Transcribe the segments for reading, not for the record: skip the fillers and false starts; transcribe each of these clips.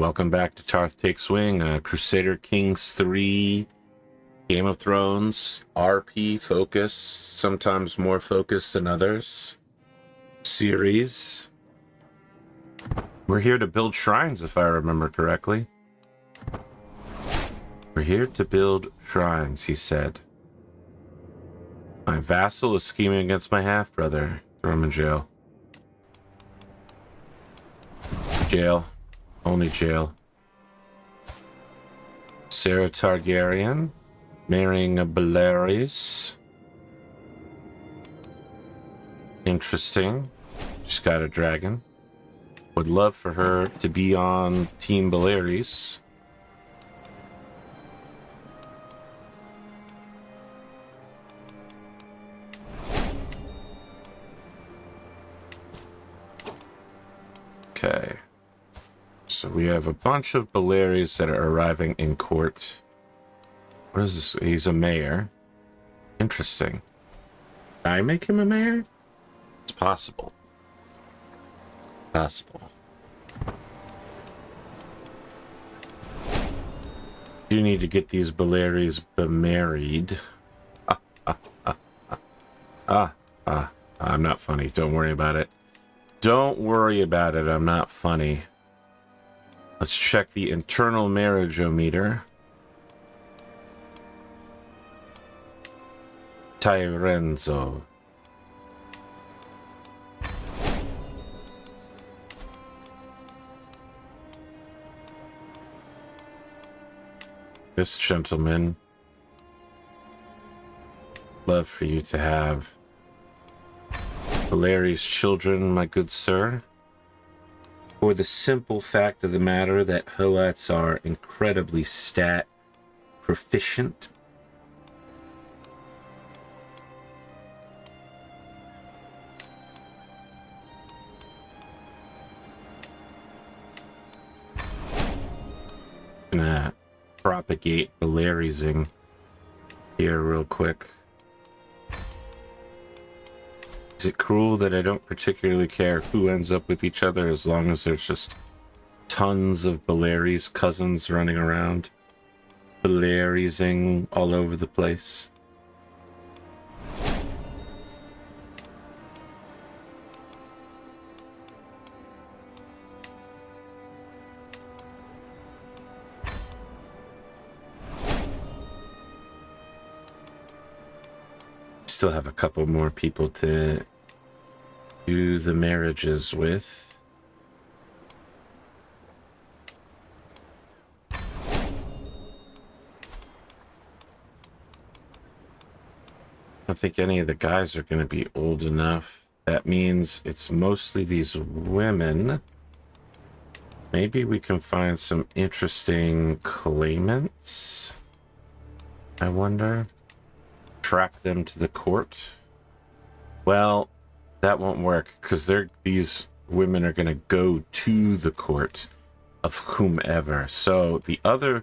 Welcome back to Tarth Takes Swing, Crusader Kings 3, Game of Thrones, RP focus, sometimes more focused than others, series. We're here to build shrines, if I remember correctly. We're here to build shrines, he said. My vassal is scheming against my half-brother. Throw him in jail. Jail. Only jail. Sarah Targaryen marrying a Belaerys. Interesting. She's got a dragon. Would love for her to be on Team Belaerys. Okay. So we have a bunch of Belaerys that are arriving in court. What is this? He's a mayor. Interesting. Can I make him a mayor? It's possible. Possible. You need to get these Belaerys bemarried. I'm not funny. Don't worry about it. Don't worry about it. I'm not funny. Let's check the internal marriage-o-meter. Tyrenzo. This gentleman. Love for you to have Valyria's children, my good sir. For the simple fact of the matter that Hoats are incredibly stat proficient. Gonna propagate Valyrising here real quick. Is it cruel that I don't particularly care who ends up with each other as long as there's just tons of Belaerys cousins running around? Belaerising all over the place. Still have a couple more people to do the marriages with. I don't think any of the guys are going to be old enough. That means it's mostly these women. Maybe we can find some interesting claimants. I wonder. Track them to the court. Well, that won't work because these women are going to go to the court of whomever. So the other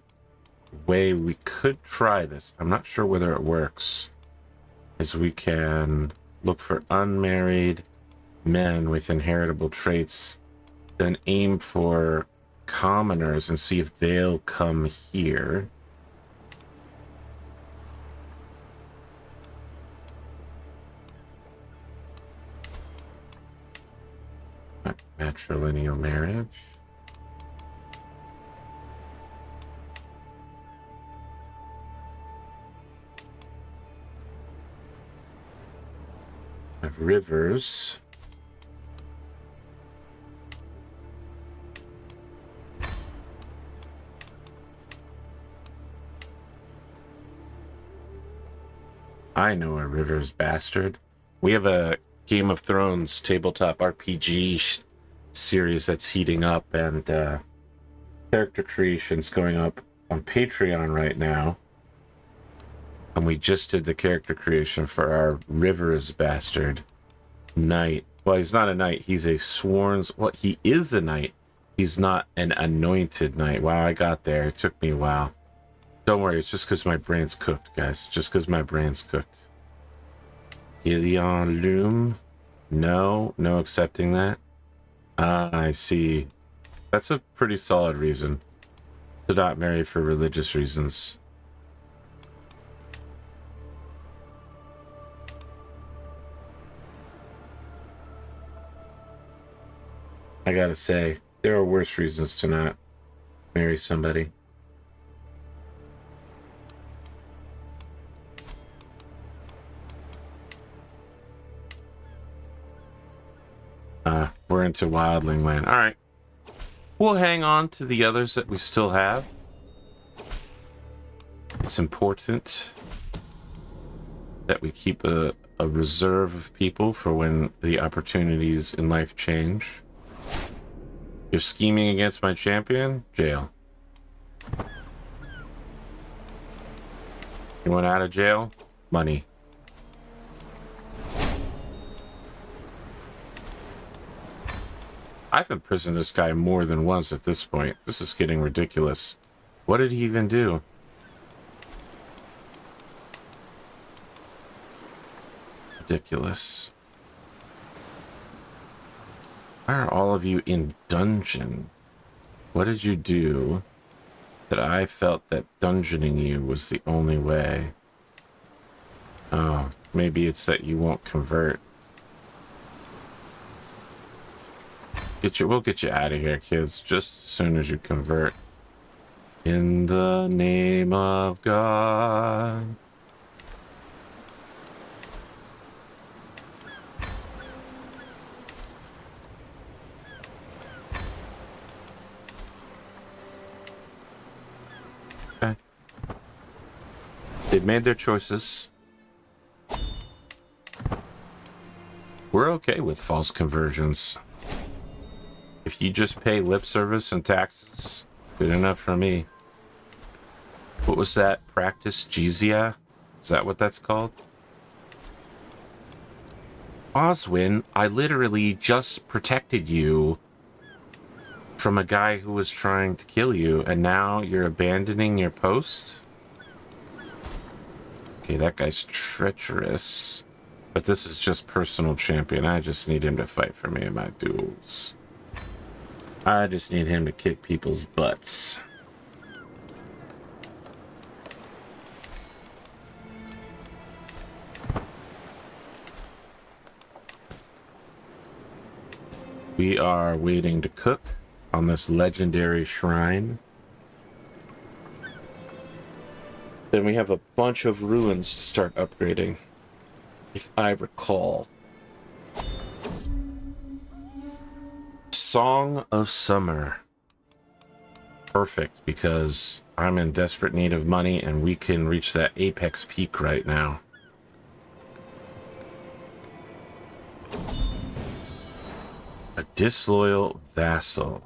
way we could try this, I'm not sure whether it works, is we can look for unmarried men with inheritable traits, then aim for commoners and see if they'll come here. Matrilineal marriage. Have rivers. I know a Rivers bastard. We have a Game of Thrones tabletop RPG series that's heating up, and character creation's going up on Patreon right now. And we just did the character creation for our Rivers bastard knight. Well, he's not a knight. He's a sworn... Well, he is a knight. He's not an anointed knight. Wow, I got there. It took me a while. Don't worry. It's just because my brain's cooked, guys. Just because my brain's cooked. Gideon Loom. No accepting that. I see. That's a pretty solid reason to not marry for religious reasons. I gotta say, there are worse reasons to not marry somebody. We're into Wildling Land. All right. We'll hang on to the others that we still have. It's important that we keep a reserve of people for when the opportunities in life change. You're scheming against my champion? Jail. You want out of jail? Money. I've imprisoned this guy more than once at this point. This is getting ridiculous. What did he even do? Ridiculous. Why are all of you in dungeon? What did you do that I felt that dungeoning you was the only way? Oh, maybe it's that you won't convert. We'll get you out of here, kids, just as soon as you convert. In the name of God. Okay. They've made their choices. We're okay with false conversions. If you just pay lip service and taxes, good enough for me. What was that? Practice jizya? Is that what that's called? Oswin, I literally just protected you from a guy who was trying to kill you, and now you're abandoning your post? Okay, that guy's treacherous. But this is just personal champion. I just need him to fight for me in my duels. I just need him to kick people's butts. We are waiting to cook on this legendary shrine. Then we have a bunch of ruins to start upgrading, if I recall. Song of Summer. Perfect, because I'm in desperate need of money and we can reach that apex peak right now. A disloyal vassal.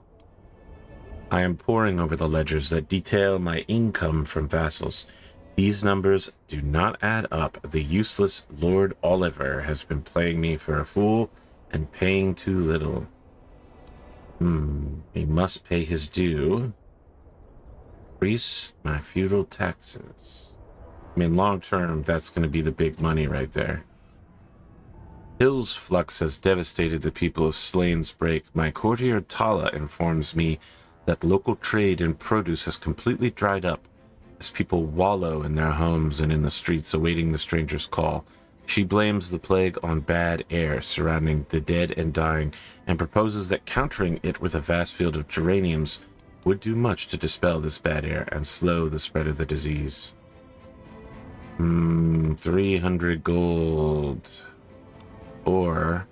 I am poring over the ledgers that detail my income from vassals. These numbers do not add up. The useless Lord Oliver has been playing me for a fool and paying too little. He must pay his due. Increase my feudal taxes. I mean, long term, that's going to be the big money right there. Hill's flux has devastated the people of Slane's Break. My courtier Tala informs me that local trade in produce has completely dried up as people wallow in their homes and in the streets awaiting the stranger's call. She blames the plague on bad air surrounding the dead and dying and proposes that countering it with a vast field of geraniums would do much to dispel this bad air and slow the spread of the disease. 300 gold. Or,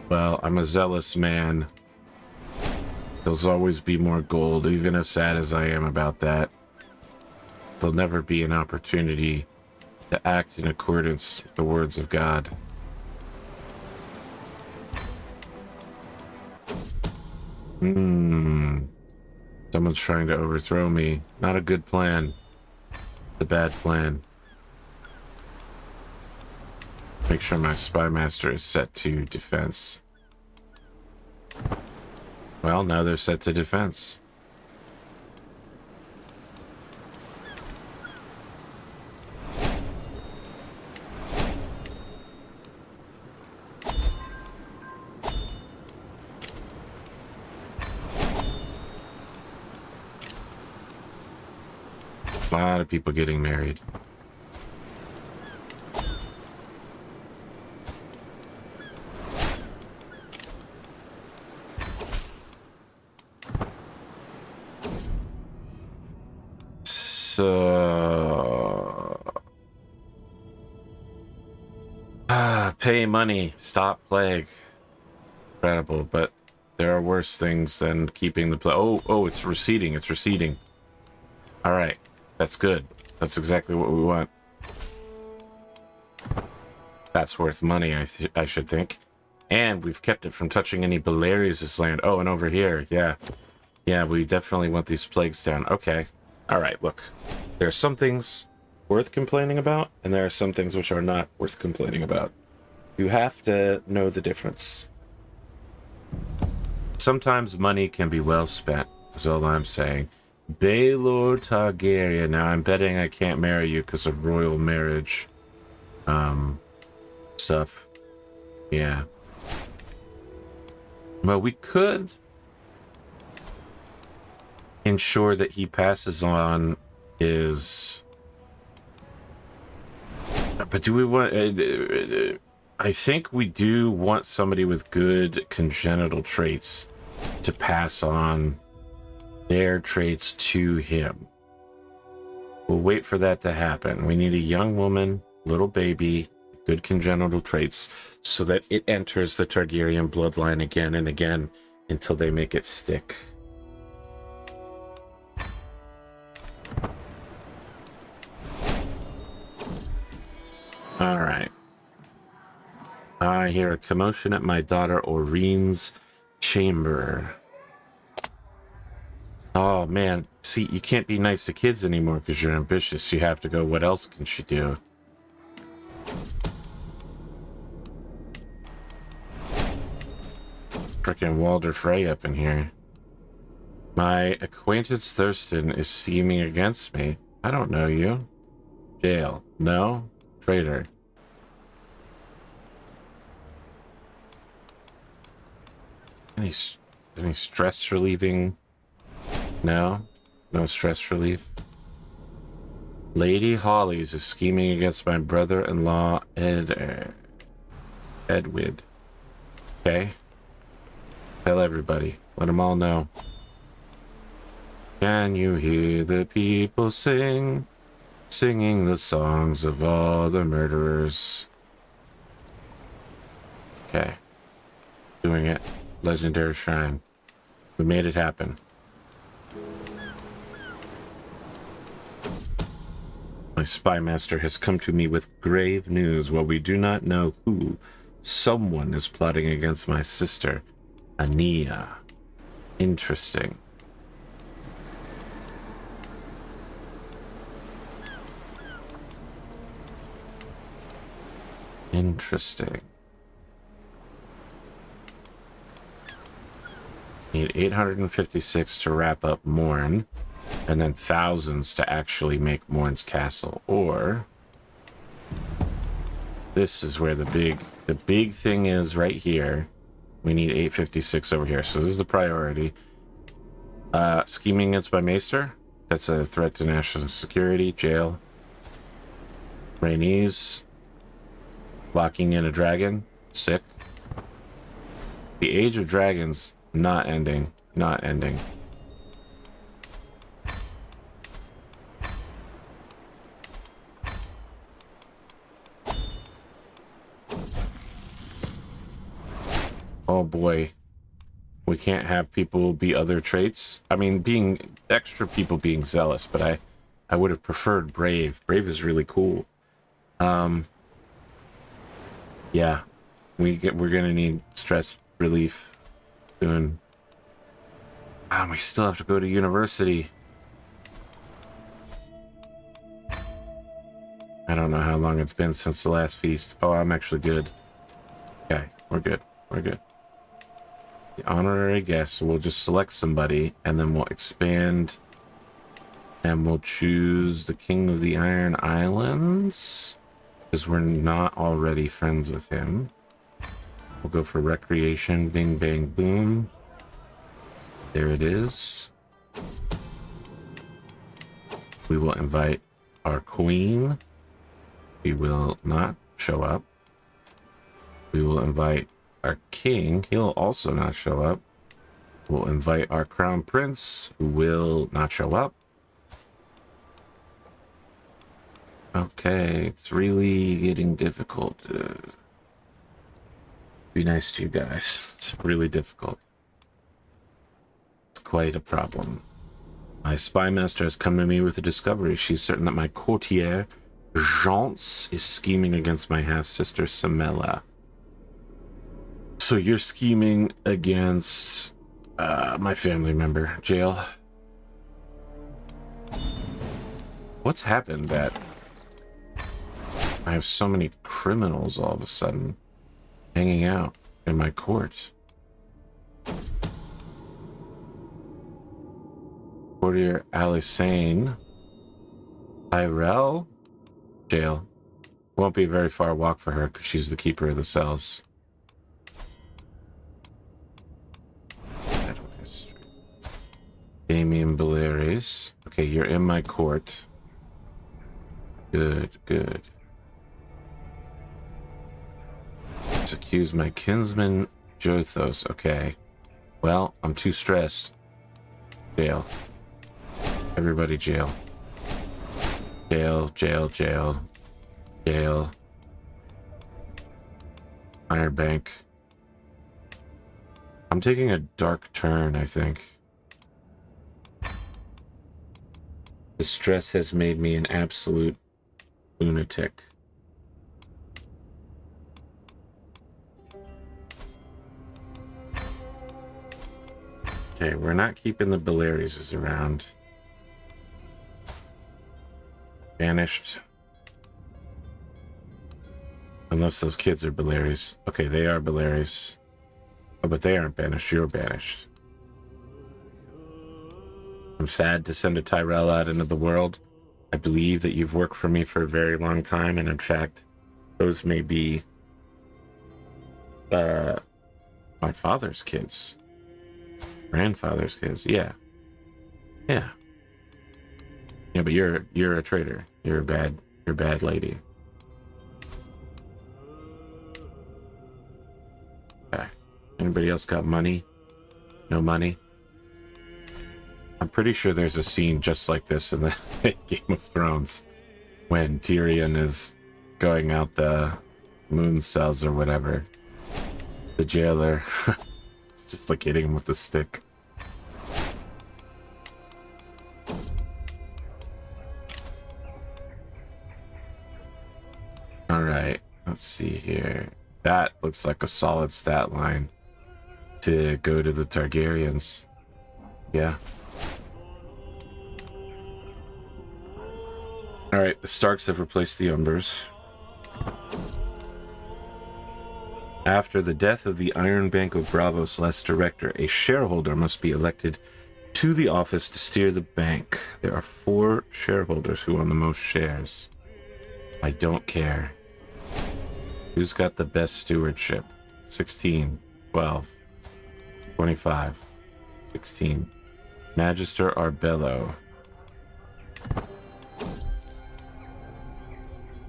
well, I'm a zealous man. There'll always be more gold, even as sad as I am about that. There'll never be an opportunity to act in accordance with the words of God. Someone's trying to overthrow me. Not a good plan. It's a bad plan. Make sure my spy master is set to defense. Well, now they're set to defense. A lot of people getting married. So... pay money. Stop plague. Incredible, but there are worse things than keeping the plague. Oh, it's receding. It's receding. All right. That's good. That's exactly what we want. That's worth money, I should think. And we've kept it from touching any Belaerys' land. Oh, and over here. Yeah. Yeah, we definitely want these plagues down. Okay. All right, look. There are some things worth complaining about, and there are some things which are not worth complaining about. You have to know the difference. Sometimes money can be well spent, is all I'm saying. Baelor Targaryen. Now, I'm betting I can't marry you because of royal marriage. Stuff. Yeah. Well, we could ensure that he passes on his... But do we want... I think we do want somebody with good congenital traits to pass on their traits to him. We'll wait for that to happen. We need a young woman, little baby, good congenital traits, so that it enters the Targaryen bloodline again and again until they make it stick. All right. I hear a commotion at my daughter Oryn's chamber. Oh, man. See, you can't be nice to kids anymore because you're ambitious. You have to go, what else can she do? Frickin' Walder Frey up in here. My acquaintance Thurston is scheming against me. I don't know you. Jail. No? Traitor. Any stress relieving? No? No stress relief? Lady Hollies is scheming against my brother-in-law, Edwid. Okay? Tell everybody. Let them all know. Can you hear the people sing? Singing the songs of all the murderers. Okay. Doing it. Legendary Shrine. We made it happen. My spy master has come to me with grave news. While we do not know who, someone is plotting against my sister, Ania. Interesting. Interesting. Need 856 to wrap up Morn, and then thousands to actually make Morn's castle. Or this is where the big thing is right here. We need 856 over here. So this is the priority. Scheming against my maester. That's a threat to national security. Jail. Rhaenys. Locking in a dragon. Sick. The Age of Dragons. Not ending. Not ending. Oh boy. We can't have people be other traits. I mean, being extra people being zealous, but I would have preferred brave. Brave is really cool. Yeah. We're gonna need stress relief soon. We still have to go to university. I don't know how long it's been since the last feast. Oh, I'm actually good. Okay, we're good. We're good. The honorary guest, we'll just select somebody, and then we'll expand, and we'll choose the King of the Iron Islands, because we're not already friends with him. We'll go for recreation, bing, bang, boom. There it is. We will invite our queen. He will not show up. We will invite our king. He'll also not show up. We'll invite our crown prince, who will not show up. Okay, it's really getting difficult. Be nice to you guys. It's really difficult. It's quite a problem. My spy master has come to me with a discovery. She's certain that my courtier, Jance, is scheming against my half-sister, Samela. So you're scheming against my family member, Jail. What's happened that I have so many criminals all of a sudden hanging out in my court? Courtier Alisane. Tyrell? Jail. Won't be a very far walk for her because she's the keeper of the cells. Orys Belaerys. Okay, you're in my court. Good, good. Let's accuse my kinsman Jothos. Okay. Well, I'm too stressed. Jail. Everybody jail. Jail, jail, jail. Jail. Iron Bank. I'm taking a dark turn, I think. The stress has made me an absolute lunatic. Okay, we're not keeping the Belaerys around. Banished. Unless those kids are Belaerys. Okay, they are Belaerys. Oh, but they aren't banished. You're banished. I'm sad to send a Tyrell out into the world. I believe that you've worked for me for a very long time, and in fact, those may be my father's kids. Grandfather's kids. Yeah. Yeah. Yeah, but you're a traitor. You're a bad lady. Okay. Anybody else got money? No money? I'm pretty sure there's a scene just like this in the Game of Thrones when Tyrion is going out the moon cells or whatever. The jailer it's just like hitting him with the stick. Alright, let's see here. That looks like a solid stat line to go to the Targaryens. Yeah. Alright, the Starks have replaced the Umbers. After the death of the Iron Bank of Bravos last director, a shareholder must be elected to the office to steer the bank. There are 4 shareholders who own the most shares. I don't care. Who's got the best stewardship? 16, 12, 25, 16. Magister Arbello.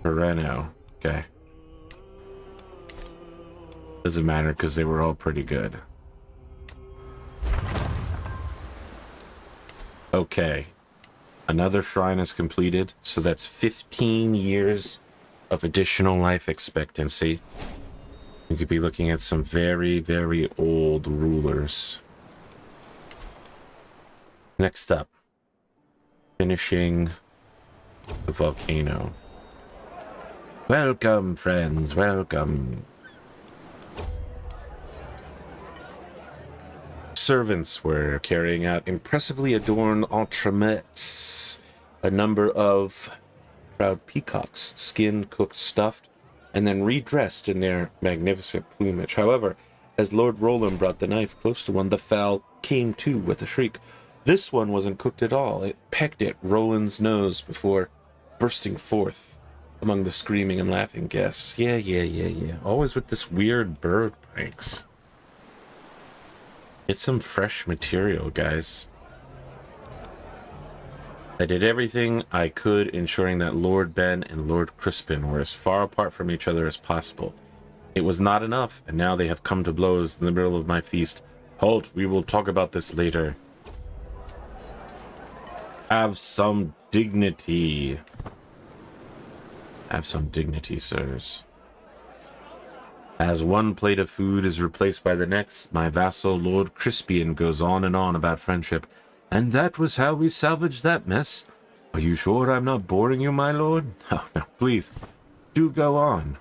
Pereno. Okay. Doesn't matter because they were all pretty good. Okay. Another shrine is completed, so that's 15 years of additional life expectancy. We could be looking at some very, very old rulers. Next up, finishing the volcano. Welcome, friends, welcome. Servants were carrying out impressively adorned entremets, a number of proud peacocks, skinned, cooked, stuffed, and then redressed in their magnificent plumage. However, as Lord Roland brought the knife close to one, the fowl came to with a shriek. This one wasn't cooked at all. It pecked at Roland's nose before bursting forth among the screaming and laughing guests. Yeah. Always with this weird bird pranks. Get some fresh material, guys. I did everything I could, ensuring that Lord Ben and Lord Crispin were as far apart from each other as possible. It was not enough, and now they have come to blows in the middle of my feast. Halt, we will talk about this later. Have some dignity. Have some dignity, sirs. As one plate of food is replaced by the next, my vassal Lord Crispian goes on and on about friendship. And that was how we salvaged that mess. Are you sure I'm not boring you, my lord? Oh, no, please, do go on.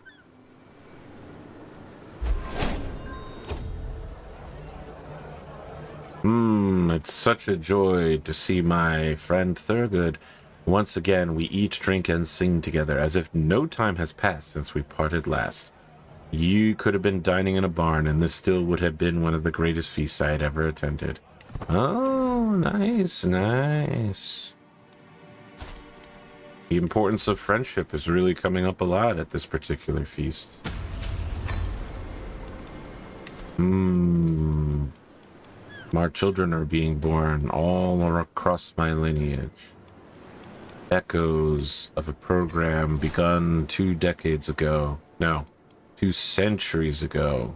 It's such a joy to see my friend Thurgood. Once again, we eat, drink, and sing together, as if no time has passed since we parted last. You could have been dining in a barn, and this still would have been one of the greatest feasts I had ever attended. Oh, nice, nice. The importance of friendship is really coming up a lot at this particular feast. More children are being born all across my lineage. Echoes of a program begun 2 decades ago. No, 2 centuries ago.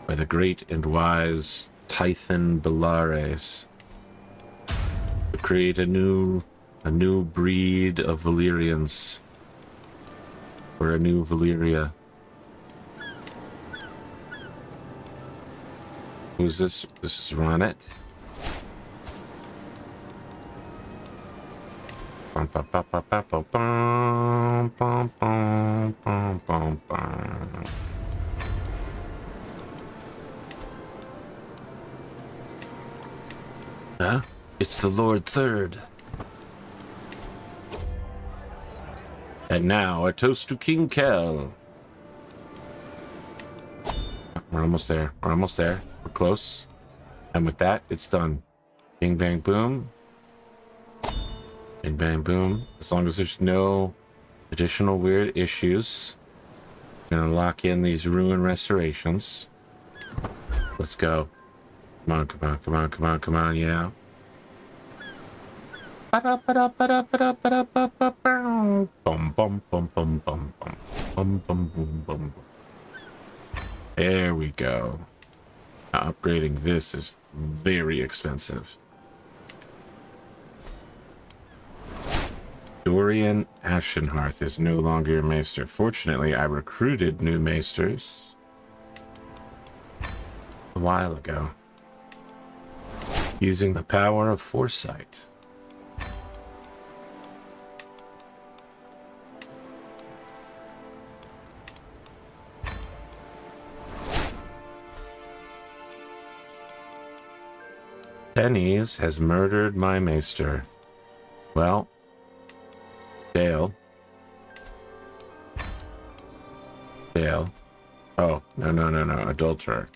By the great and wise Orys Belaerys. To create a new breed of Valyrians. Or a new Valyria. Who's this? This is Ronnet. Huh? It's the Lord Third. And now, a toast to King Kell. We're almost there. We're almost there. We're close. And with that, it's done. Bing, bang, boom. Bing, bang, boom. As long as there's no additional weird issues, I'm gonna lock in these ruin restorations. Let's go. Come on, come on, come on, come on, come on, yeah. Bum, bum, bum, bum, bum, bum. Bum, bum, boom, bum. There we go. Now, upgrading this is very expensive. Dorian Ashenhearth is no longer your maester. Fortunately, I recruited new maesters a while ago, using the power of foresight. Pennies has murdered my maester. Well, Dale. Oh, no. Adulterer.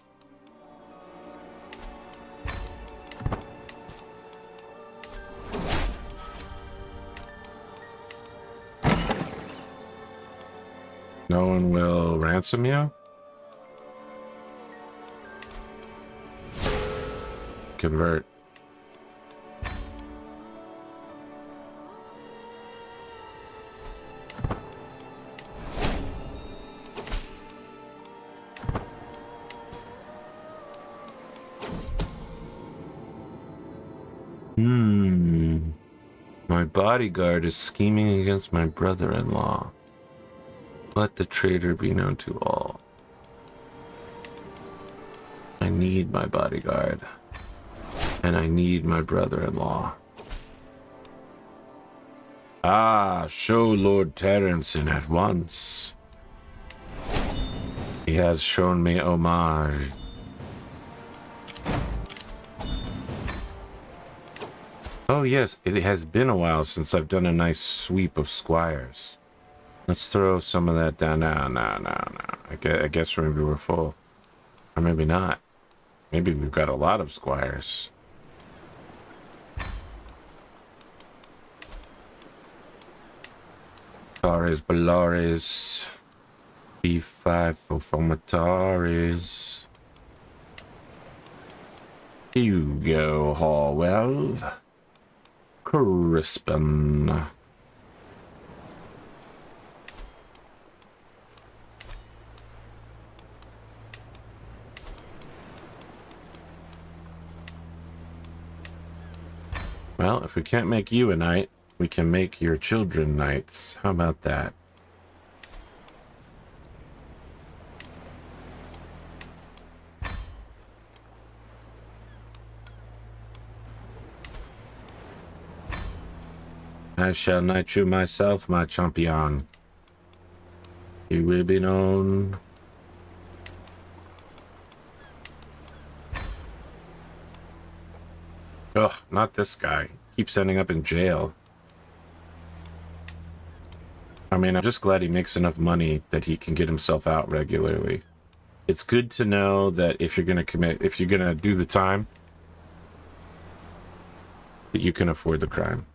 No one will ransom you? Convert. My bodyguard is scheming against my brother-in-law. Let the traitor be known to all. I need my bodyguard. And I need my brother-in-law. Ah, show Lord Terrence in at once. He has shown me homage. Oh yes, it has been a while since I've done a nice sweep of squires. Let's throw some of that down. No. I guess maybe we're full. Or maybe not. Maybe we've got a lot of squires. Orys Belaerys. B5 for Formataris. You go, Harwell. Crispin. Well, if we can't make you a knight, we can make your children knights. How about that? I shall knight you myself, my champion. You will be known. Ugh, not this guy. Keeps ending up in jail. I mean, I'm just glad he makes enough money that he can get himself out regularly. It's good to know that if you're going to do the time, that you can afford the crime.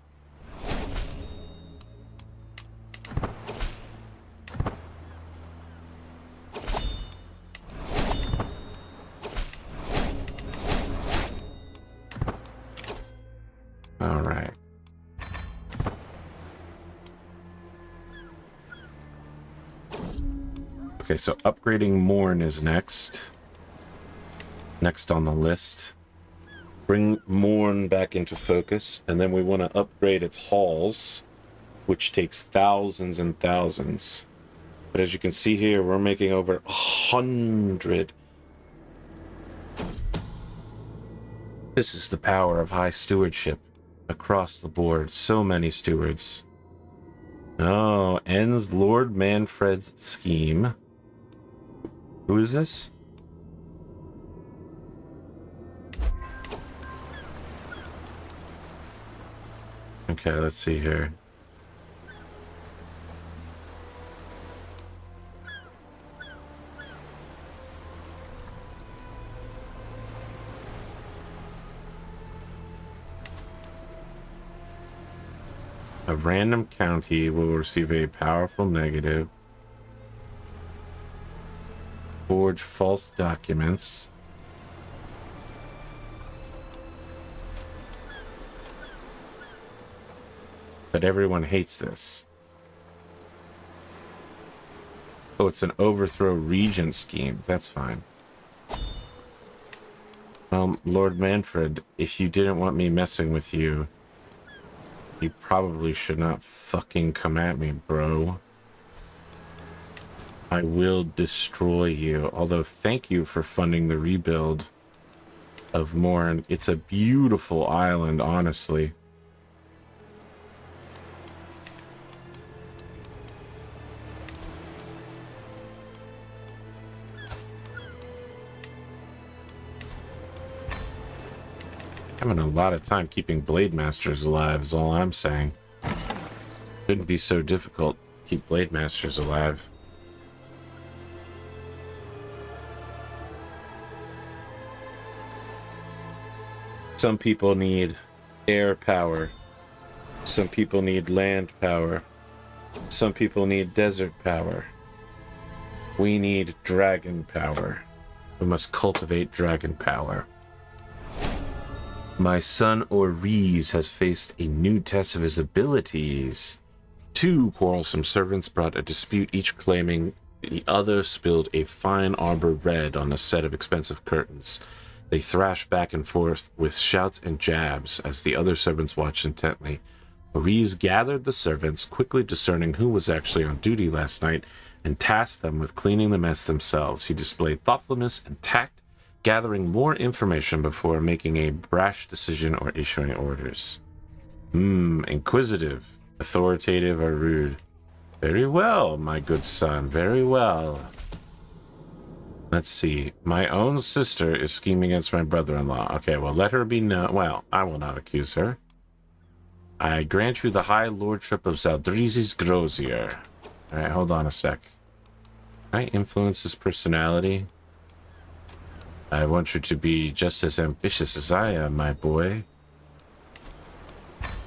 All right. Okay, so upgrading Morn is next. Next on the list. Bring Morn back into focus, and then we want to upgrade its halls, which takes thousands and thousands. But as you can see here, we're making over 100. This is the power of high stewardship across the board. So many stewards. Oh, ends Lord Manfred's scheme. Who is this? Okay, let's see here. A random county will receive a powerful negative. Forge false documents. But everyone hates this. Oh, it's an overthrow regent scheme. That's fine. Lord Manfred, if you didn't want me messing with you, you probably should not fucking come at me, bro. I will destroy you. Although, thank you for funding the rebuild of Morn. It's a beautiful island, honestly. Having a lot of time keeping Blade Masters alive is all I'm saying. Shouldn't be so difficult to keep Blade Masters alive. Some people need air power. Some people need land power. Some people need desert power. We need dragon power. We must cultivate dragon power. My son Orys has faced a new test of his abilities. Two quarrelsome servants brought a dispute, each claiming the other spilled a fine arbor red on a set of expensive curtains. They thrashed back and forth with shouts and jabs as the other servants watched intently. Orys gathered the servants, quickly discerning who was actually on duty last night, and tasked them with cleaning the mess themselves. He displayed thoughtfulness and tact, gathering more information before making a brash decision or issuing orders. Inquisitive, authoritative, or rude. Very well, my good son, very well. Let's see. My own sister is scheming against my brother-in-law. Okay, well, let her be known. Well, I will not accuse her. I grant you the high lordship of Zaldrizzi's Grozier. Alright, hold on a sec. Can I influence his personality? I want you to be just as ambitious as I am, my boy.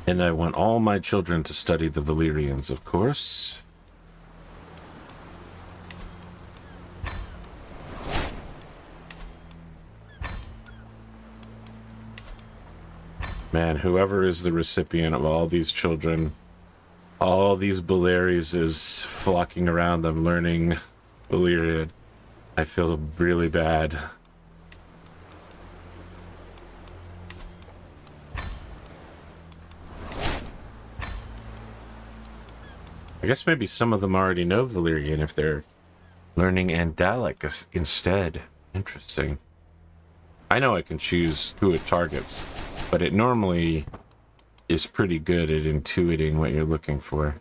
And I want all my children to study the Valyrians, of course. Man, whoever is the recipient of all these children, all these Belaerys is flocking around them, learning Valyrian. I feel really bad. I guess maybe some of them already know Valyrian if they're learning Andalic instead. Interesting. I know I can choose who it targets, but it normally is pretty good at intuiting what you're looking for.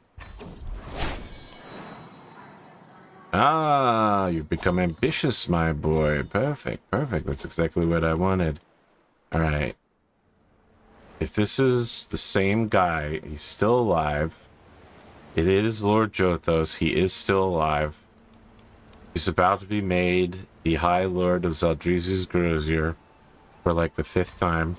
Ah, you've become ambitious, my boy. Perfect, perfect. That's exactly what I wanted. All right. If this is the same guy, he's still alive. It is Lord Jothos. He is still alive. He's about to be made the High Lord of Zaldrizzi's Grazier for like the 5th time.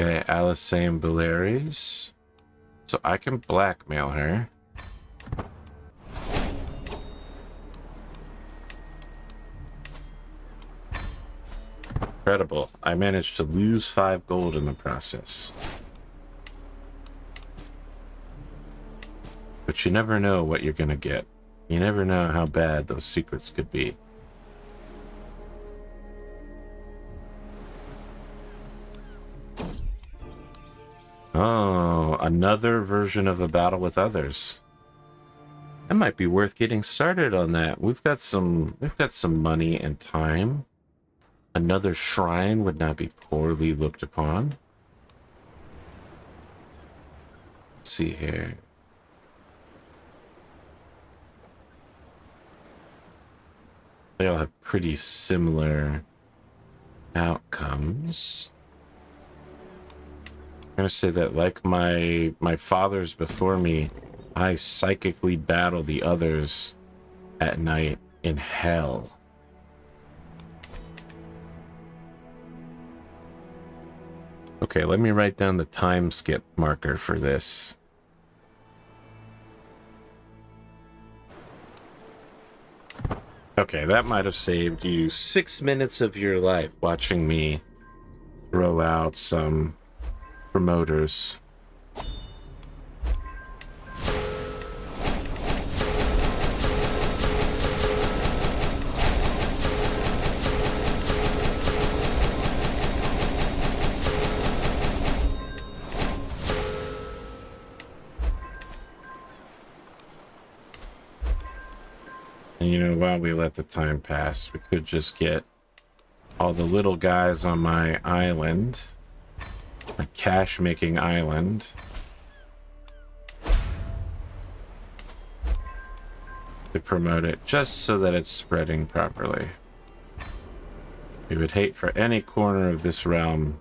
Okay, Alysanne Belaerys. So I can blackmail her. Incredible. I managed to lose 5 gold in the process. But you never know what you're gonna get. You never know how bad those secrets could be. Oh, another version of a battle with others. That might be worth getting started on that. We've got some money and time. Another shrine would not be poorly looked upon. Let's see here. They all have pretty similar outcomes. I'm gonna say that, like my fathers before me, I psychically battle the others at night in hell. Okay, let me write down the time skip marker for this. Okay, that might have saved you 6 minutes of your life watching me throw out some promoters. And you know, while we let the time pass, we could just get all the little guys on my island, my cash-making island, to promote it just so that it's spreading properly. We would hate for any corner of this realm.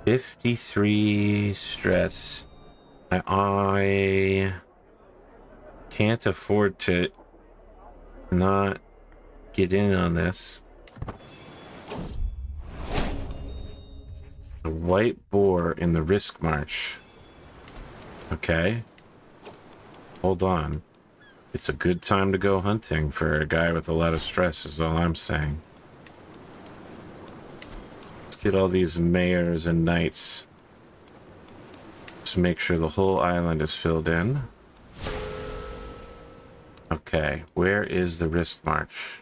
53 stress. I can't afford to not get in on this. The white boar in the risk march. Okay. Hold on. It's a good time to go hunting for a guy with a lot of stress is all I'm saying. Let's get all these mayors and knights. Just make sure the whole island is filled in. Okay, where is the risk march?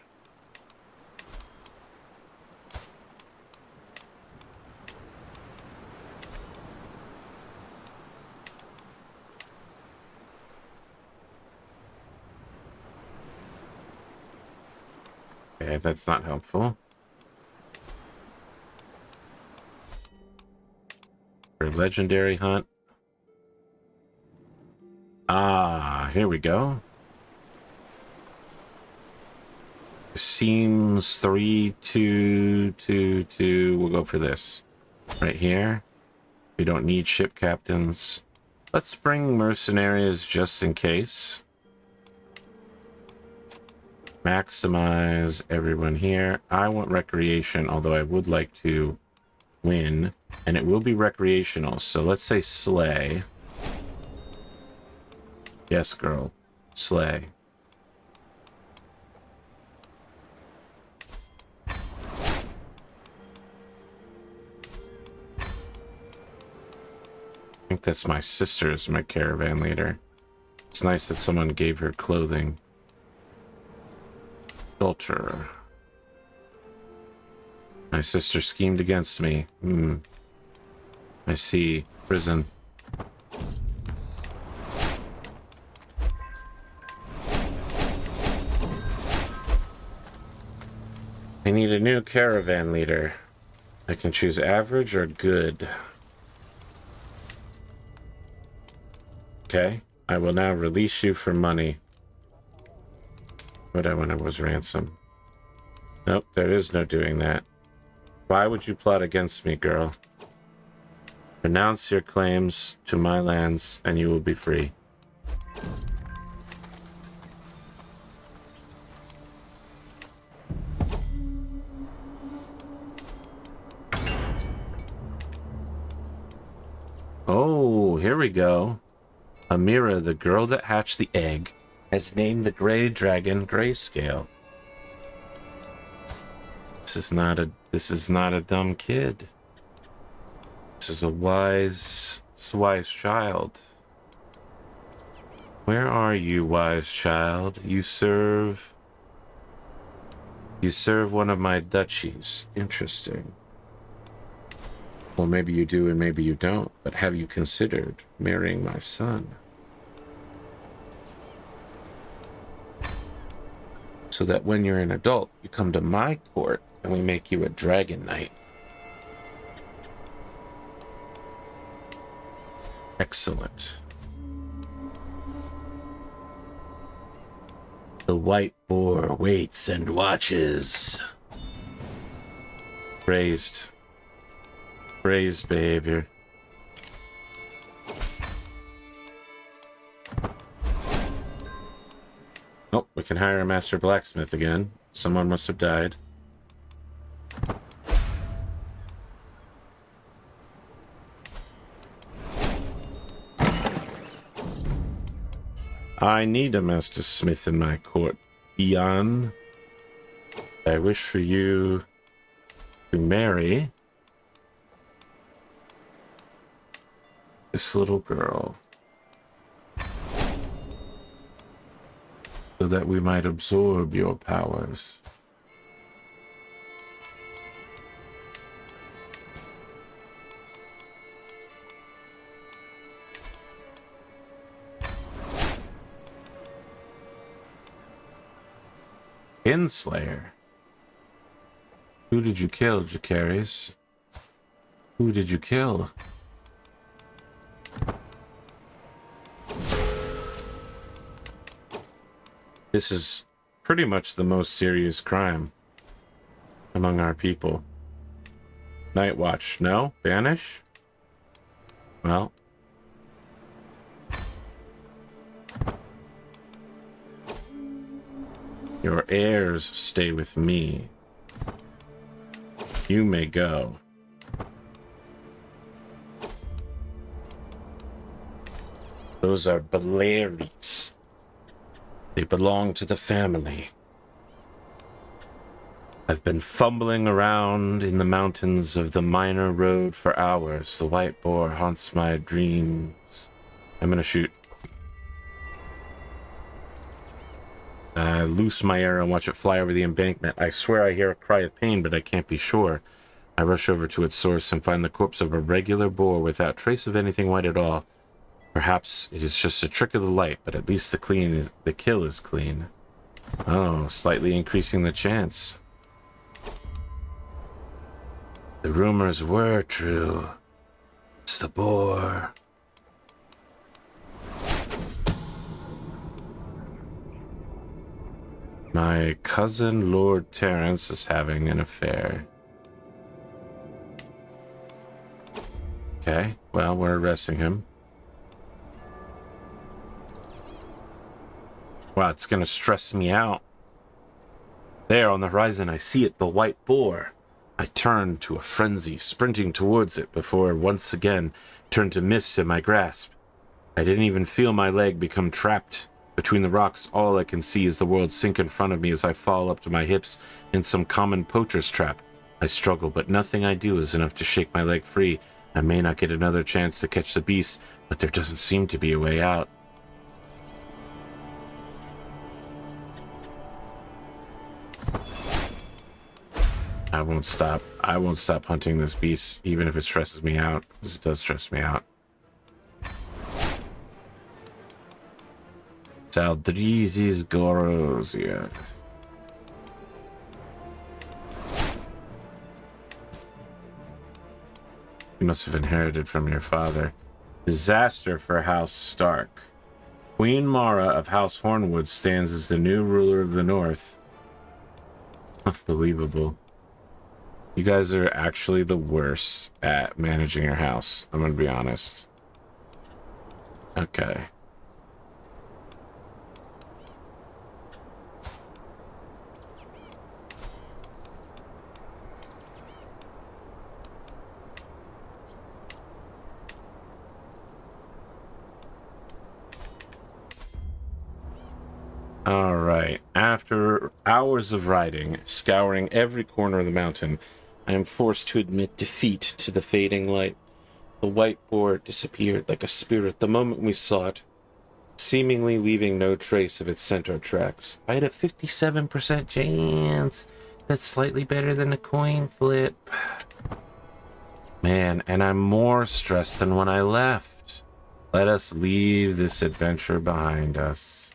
Okay, that's not helpful. For legendary hunt. Ah, here we go. Seems 3, 2, 2, 2. We'll go for this. Right here. We don't need ship captains. Let's bring mercenaries just in case. Maximize everyone here. I want recreation, although I would like to win. And it will be recreational. So let's say slay. Yes, girl. Slay. think that's my sister as my caravan leader. It's nice that someone gave her clothing. Adulterer. My sister schemed against me. I see. Prison. I need a new caravan leader. I can choose average or good. Okay. I will now release you for money. What I wanted was ransom. Nope, there is no doing that. Why would you plot against me, girl? Renounce your claims to my lands, and you will be free. Oh, here we go. Amira, the girl that hatched the egg, has named the gray dragon Grayscale. This is not a dumb kid. This is a wise child. Where are you, wise child? You serve one of my duchies. Interesting. Well, maybe you do and maybe you don't, but have you considered marrying my son? So that when you're an adult, you come to my court and we make you a dragon knight. Excellent. The white boar waits and watches. Praised behavior. Oh, we can hire a master blacksmith again. Someone must have died. I need a master smith in my court, Ian. I wish for you to marry this little girl, so that we might absorb your powers. Kinslayer. Who did you kill, Jacaerys? Who did you kill? This is pretty much the most serious crime among our people. Night Watch, no? Banish? Well. Your heirs stay with me. You may go. Those are Belaerys. They belong to the family. I've been fumbling around in the mountains of the minor road for hours. The white boar haunts my dreams. I'm gonna shoot. I loose my arrow and watch it fly over the embankment. I swear I hear a cry of pain, but I can't be sure. I rush over to its source and find the corpse of a regular boar without trace of anything white at all. Perhaps it is just a trick of the light, but at least the kill is clean. Oh, slightly increasing the chance. The rumors were true. It's the boar. My cousin Lord Terrence is having an affair. Okay, well, we're arresting him. Wow, it's gonna stress me out. There on the horizon, I see it, the white boar. I turn to a frenzy, sprinting towards it before once again turned to mist in my grasp. I didn't even feel my leg become trapped between the rocks. All I can see is the world sink in front of me as I fall up to my hips in some common poacher's trap. I struggle, but nothing I do is enough to shake my leg free. I may not get another chance to catch the beast, but there doesn't seem to be a way out. I won't stop. I won't stop hunting this beast, even if it stresses me out, because it does stress me out. Saldrizis Gorosia. You must have inherited from your father. Disaster for House Stark. Queen Mara of House Hornwood stands as the new ruler of the North. Unbelievable. You guys are actually the worst at managing your house. I'm gonna be honest. Okay. All right. After hours of riding, scouring every corner of the mountain, I am forced to admit defeat to the fading light. The white boar disappeared like a spirit the moment we saw it, seemingly leaving no trace of its centaur tracks. I had a 57% chance. That's slightly better than a coin flip. Man, and I'm more stressed than when I left. Let us leave this adventure behind us.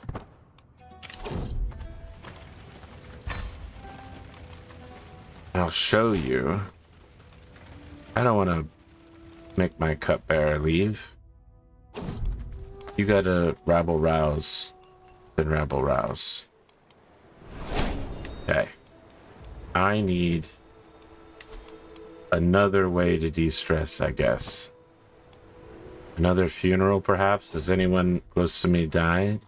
I'll show you. I don't want to make my cupbearer leave. You gotta rabble rouse, then rabble rouse. Okay. I need another way to de-stress, I guess. Another funeral, perhaps? Has anyone close to me died?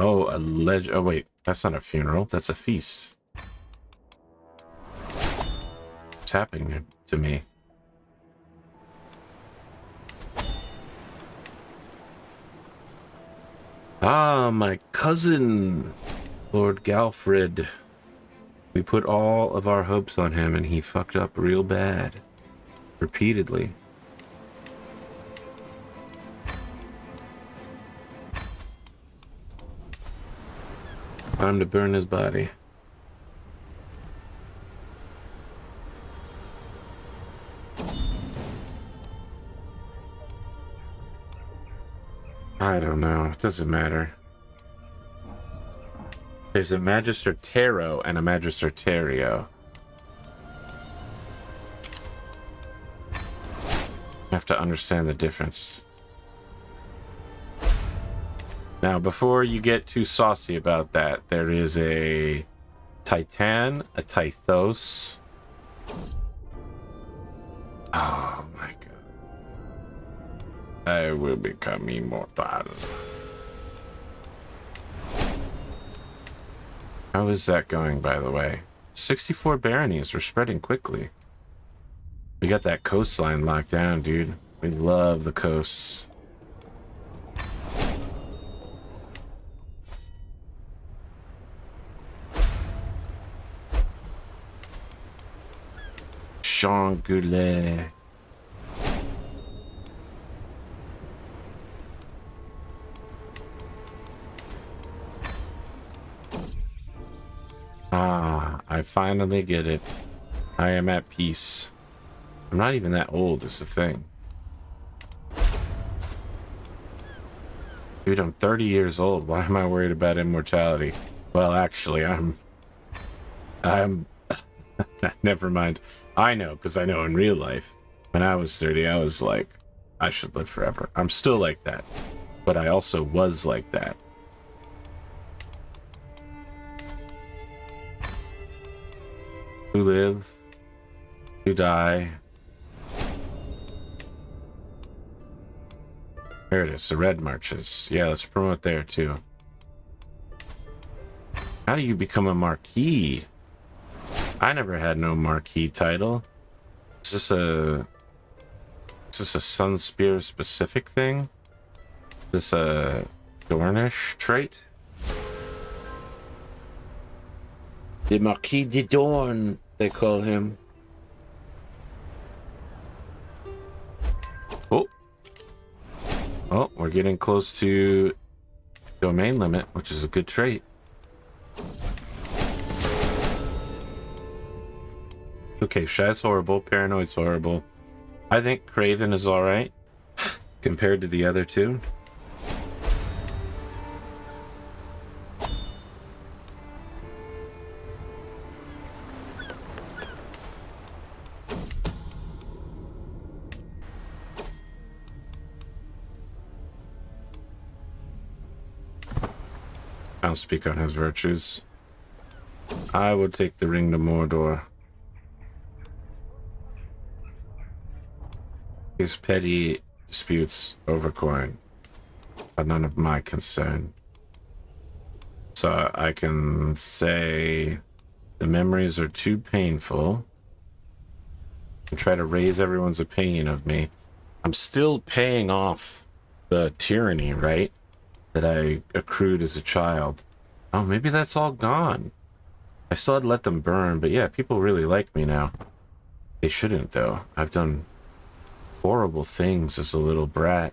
Oh, oh wait, that's not a funeral, that's a feast. What's happening to me? Ah, my cousin, Lord Galfred. We put all of our hopes on him and he fucked up real bad. Repeatedly. Time to burn his body. I don't know. It doesn't matter. There's a Magister Taro and a Magister Terrio. You have to understand the difference. Now, before you get too saucy about that, there is a Titan, a Tythos. Oh my god. I will become immortal. How is that going, by the way? 64 baronies. We're spreading quickly. We got that coastline locked down, dude. We love the coasts. Jean Goulet. Ah, I finally get it. I am at peace. I'm not even that old, is the thing. Dude, I'm 30 years old. Why am I worried about immortality? Well, actually, I'm never mind. I know, because I know in real life, when I was 30, I was like, I should live forever. I'm still like that, but I also was like that. Who live, who die. There it is, the red marches. Yeah, let's promote there too. How do you become a marquis? I never had no marquis title. Is this a Sunspear specific thing? Is this a Dornish trait? The Marquis de Dorne, they call him. Oh. Oh, we're getting close to domain limit, which is a good trait. Okay, Shy's horrible, Paranoid's horrible. I think Craven is alright compared to the other two. I don't speak on his virtues. I would take the ring to Mordor. These petty disputes over coin are none of my concern. So I can say the memories are too painful and try to raise everyone's opinion of me. I'm still paying off the tyranny, right? That I accrued as a child. Oh, maybe that's all gone. I still had to let them burn, but yeah, people really like me now. They shouldn't, though. I've done horrible things as a little brat.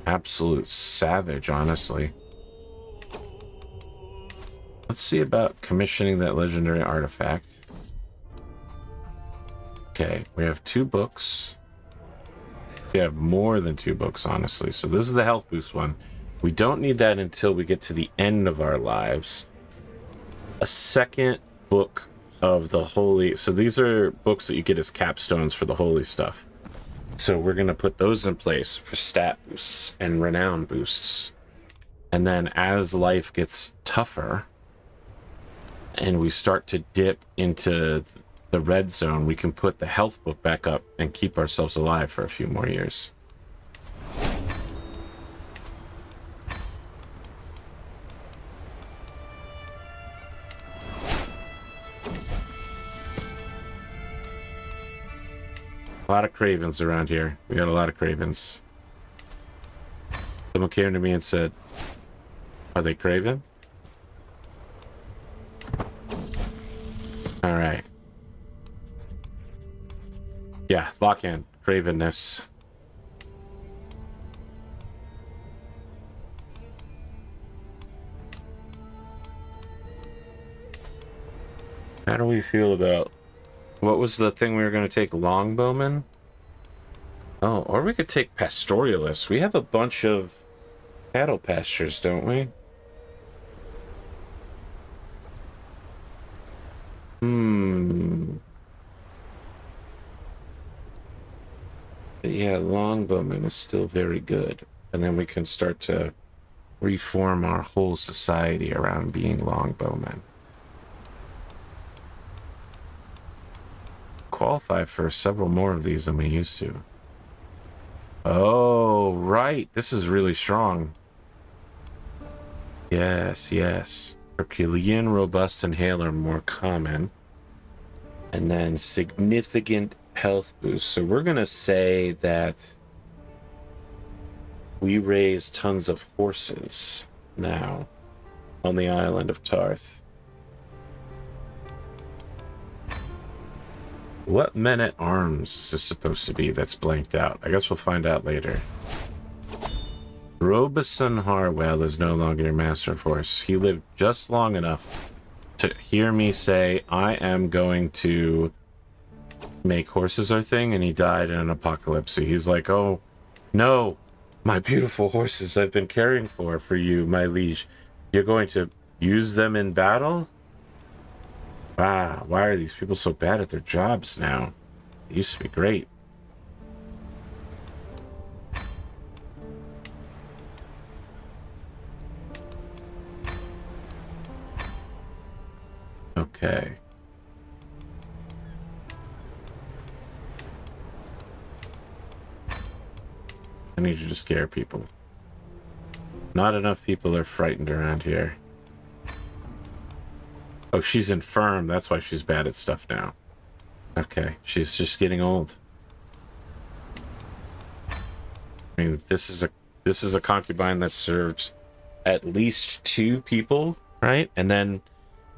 Absolute savage, honestly. Let's see about commissioning that legendary artifact. Okay, we have 2 books. We have more than 2 books, honestly. So this is the health boost one. We don't need that until we get to the end of our lives. A second book of the holy... So these are books that you get as capstones for the holy stuff. So we're going to put those in place for stat boosts and renown boosts. And then as life gets tougher and we start to dip into the red zone, we can put the health book back up and keep ourselves alive for a few more years. A lot of cravens around here. We got a lot of cravens. Someone came to me and said, are they craven? All right. Yeah, lock in. Cravenness. How do we feel about... What was the thing we were going to take? Longbowmen? Oh, or we could take pastoralists. We have a bunch of cattle pastures, don't we? But yeah, longbowmen is still very good. And then we can start to reform our whole society around being longbowmen. Qualify for several more of these than we used to. Oh, right. This is really strong. Yes, yes. Herculean, robust, and hail are more common. And then significant health boost. So we're going to say that we raise tons of horses now on the island of Tarth. What men-at-arms is this supposed to be that's blanked out? I guess we'll find out later. Robeson Harwell is no longer your master of horse. He lived just long enough to hear me say, I am going to make horses our thing, and he died in an apocalypse. He's like, oh, no, my beautiful horses I've been caring for you, my liege. You're going to use them in battle? Wow, why are these people so bad at their jobs now? It used to be great. Okay. I need you to scare people. Not enough people are frightened around here. Oh, she's infirm. That's why she's bad at stuff now. Okay, she's just getting old. I mean, this is a concubine that served at least 2 people, right? And then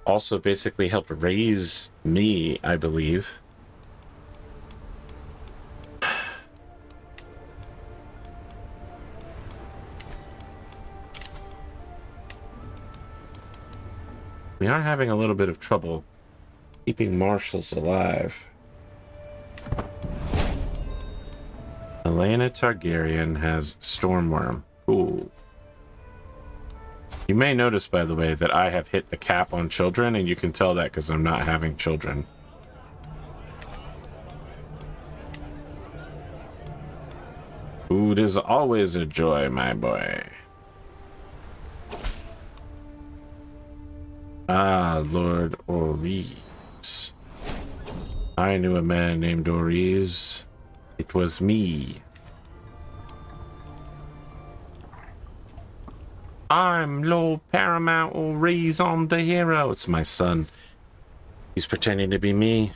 also basically helped raise me, I believe. We are having a little bit of trouble keeping marshals alive. Elena Targaryen has Stormworm. Cool. You may notice, by the way, that I have hit the cap on children, and you can tell that because I'm not having children. Food is always a joy, my boy. Ah, Lord Orys. I knew a man named Orys. It was me. I'm Lord Paramount Orys, I'm the hero. It's my son. He's pretending to be me.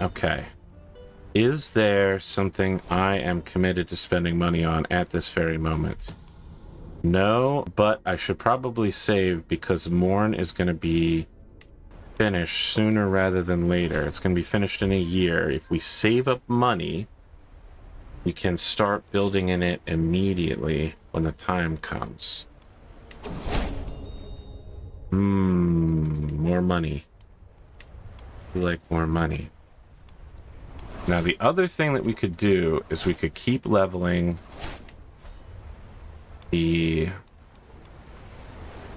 Okay. Is there something I am committed to spending money on at this very moment? No, but I should probably save because Morn is going to be finished sooner rather than later. It's going to be finished in a year. If we save up money, we can start building in it immediately when the time comes. More money. We like more money. Now, the other thing that we could do is we could keep leveling the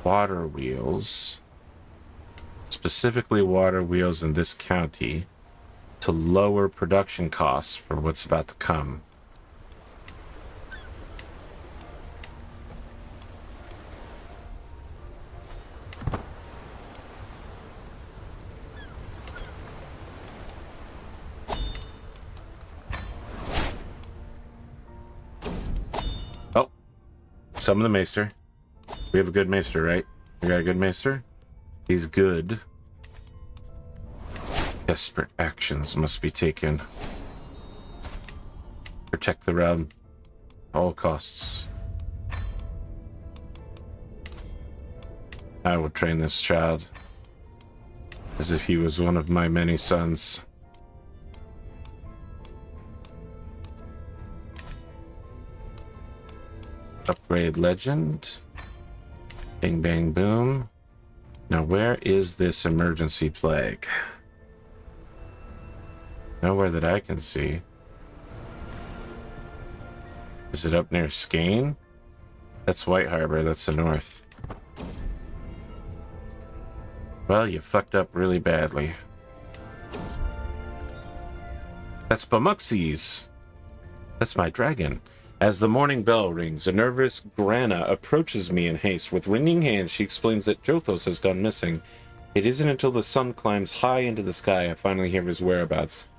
water wheels, specifically water wheels in this county, to lower production costs for what's about to come. Summon the Maester. We have a good Maester, right? We got a good Maester? He's good. Desperate actions must be taken. Protect the realm. At all costs. I will train this child as if he was one of my many sons. Upgrade legend. Bing, bang, boom. Now, where is this emergency plague? Nowhere that I can see. Is it up near Skane? That's White Harbor. That's the north. Well, you fucked up really badly. That's Bamuxi's. That's my dragon. As the morning bell rings, a nervous Grana approaches me in haste. With wringing hands, she explains that Jothos has gone missing. It isn't until the sun climbs high into the sky I finally hear his whereabouts.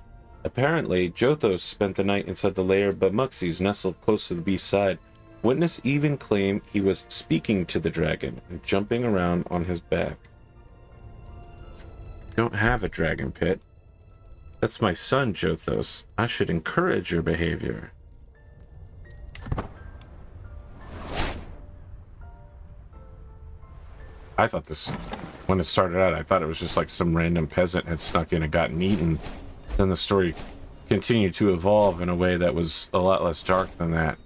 Apparently, Jothos spent the night inside the lair of Bamuxi's, nestled close to the beast's side. Witnesses even claim he was speaking to the dragon and jumping around on his back. Don't have a dragon pit. That's my son, Jothos. I should encourage your behavior. I thought this, when it started out, I thought it was just like some random peasant had snuck in and gotten eaten. Then the story continued to evolve in a way that was a lot less dark than that.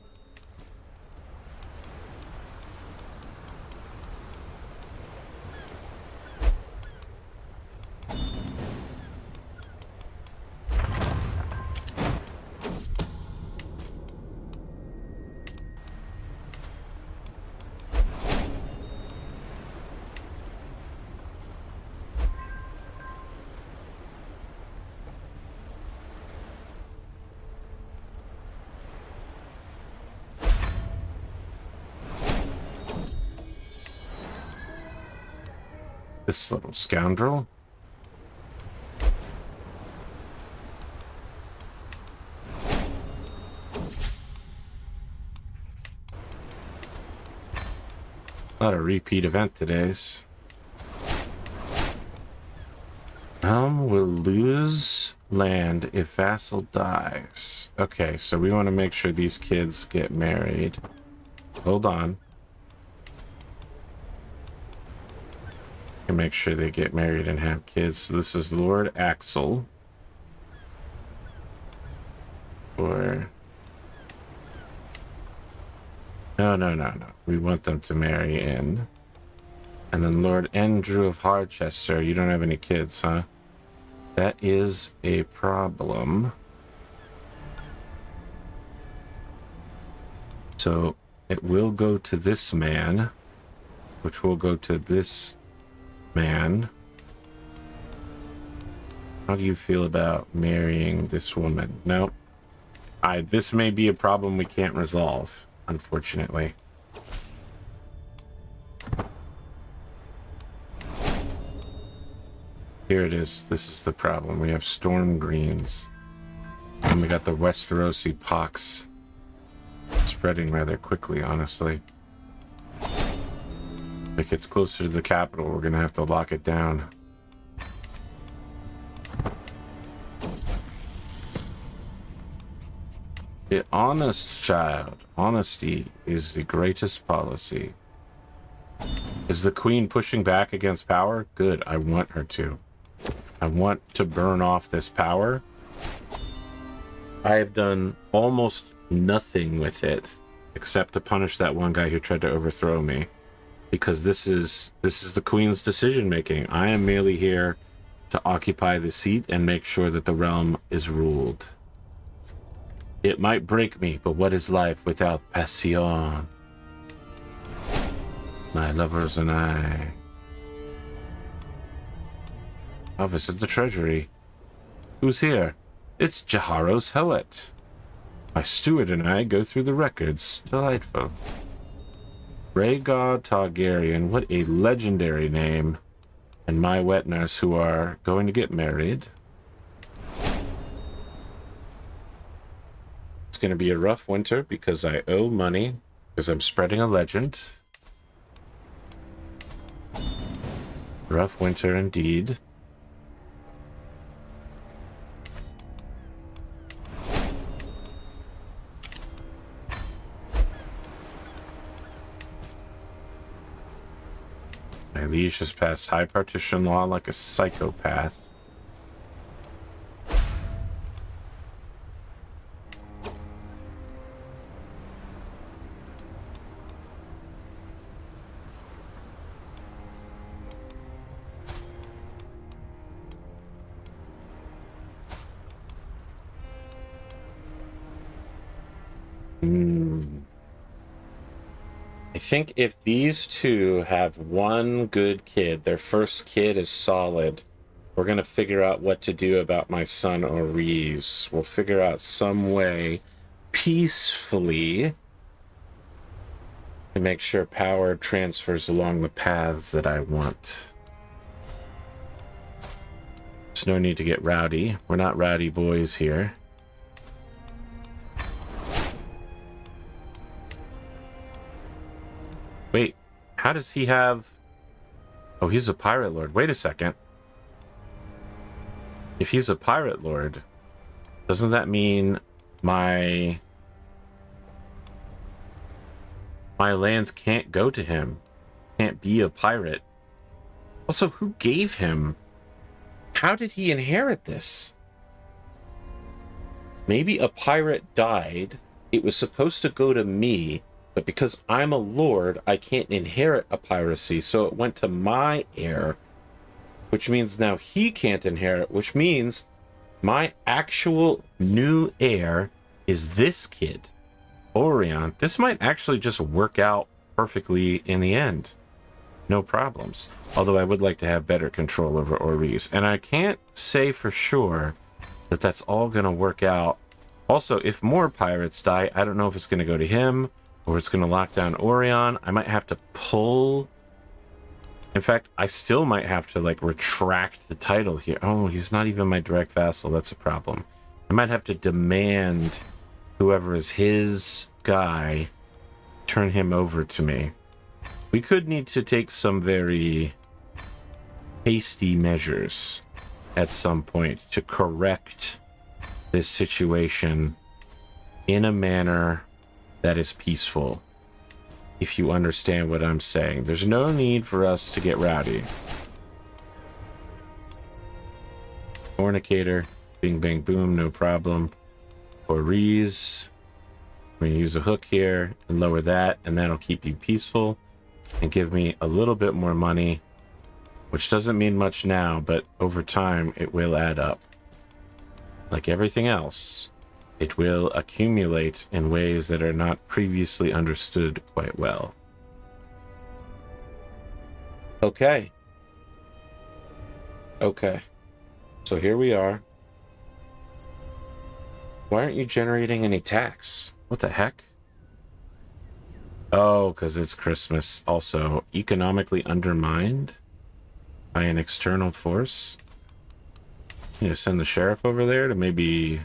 This little scoundrel. Not a repeat event today's. Realm will lose land if vassal dies. Okay, so we want to make sure these kids get married. Hold on. And make sure they get married and have kids. So this is Lord Axel. Or... No. We want them to marry in. And then Lord Andrew of Harchester. You don't have any kids, huh? That is a problem. So it will go to this man, which will go to this man. How do you feel about marrying this woman? No. This may be a problem we can't resolve, unfortunately. Here it is. This is the problem. We have storm greens. And we got the Westerosi pox spreading rather quickly, honestly. If it gets closer to the capital, we're going to have to lock it down. The honest child. Honesty is the greatest policy. Is the queen pushing back against power? Good. I want her to. I want to burn off this power. I have done almost nothing with it except to punish that one guy who tried to overthrow me, because this is the queen's decision making. I am merely here to occupy the seat and make sure that the realm is ruled. It might break me, but what is life without passion? My lovers and I. I'll visit the treasury. Who's here? It's Jaharos Hoet. My steward and I go through the records. Delightful. Rhaegar Targaryen, what a legendary name. And my wet nurse, who are going to get married. It's going to be a rough winter because I owe money, because I'm spreading a legend. Rough winter indeed. My liege has passed high partition law like a psychopath. I think if these two have one good kid, their first kid is solid, we're going to figure out what to do about my son Orys. We'll figure out some way peacefully to make sure power transfers along the paths that I want. There's no need to get rowdy. We're not rowdy boys here. Wait, how does he have... Oh, he's a pirate lord. Wait a second. If he's a pirate lord, doesn't that mean my lands can't go to him? Can't be a pirate. Also, who gave him? How did he inherit this? Maybe a pirate died. It was supposed to go to me. But because I'm a lord, I can't inherit a piracy, so it went to my heir, which means now he can't inherit, which means my actual new heir is this kid, Orion. This might actually just work out perfectly in the end. No problems. Although I would like to have better control over Orys. And I can't say for sure that that's all going to work out. Also, if more pirates die, I don't know if it's going to go to him, or it's going to lock down Orion. I might have to pull... In fact, I still might have to, like, retract the title here. Oh, he's not even my direct vassal. That's a problem. I might have to demand whoever is his guy turn him over to me. We could need to take some very hasty measures. at some point to correct this situation in a manner that is peaceful. If you understand what I'm saying, there's no need for us to get rowdy. Fornicator, bing bang boom, no problem. Orys, I'm gonna use a hook here and lower that, and that'll keep you peaceful and give me a little bit more money, which doesn't mean much now, but over time it will add up. Like everything else, it will accumulate in ways that are not previously understood quite well. Okay. Okay. So here we are. Why aren't you generating any tax? What the heck? Oh, because it's Christmas. Also, economically undermined by an external force. You know, send the sheriff over there to maybe...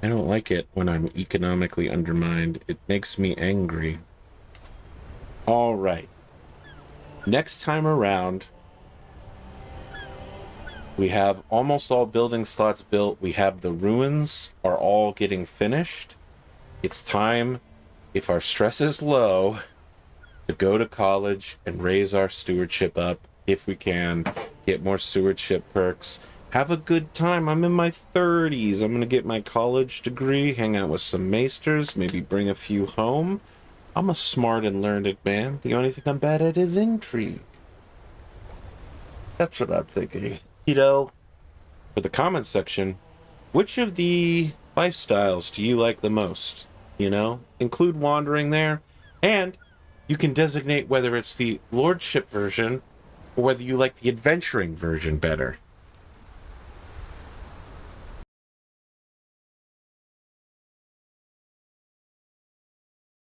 I don't like it when I'm economically undermined. It makes me angry. All right. Next time around, we have almost all building slots built. We have the ruins are all getting finished. It's time, if our stress is low, to go to college and raise our stewardship up if we can, get more stewardship perks. Have a good time. I'm in my 30s. I'm going to get my college degree, hang out with some maesters, maybe bring a few home. I'm a smart and learned man. The only thing I'm bad at is intrigue. That's what I'm thinking. You know, for the comment section, which of the lifestyles do you like the most? You know, include wandering there. And you can designate whether it's the lordship version or whether you like the adventuring version better.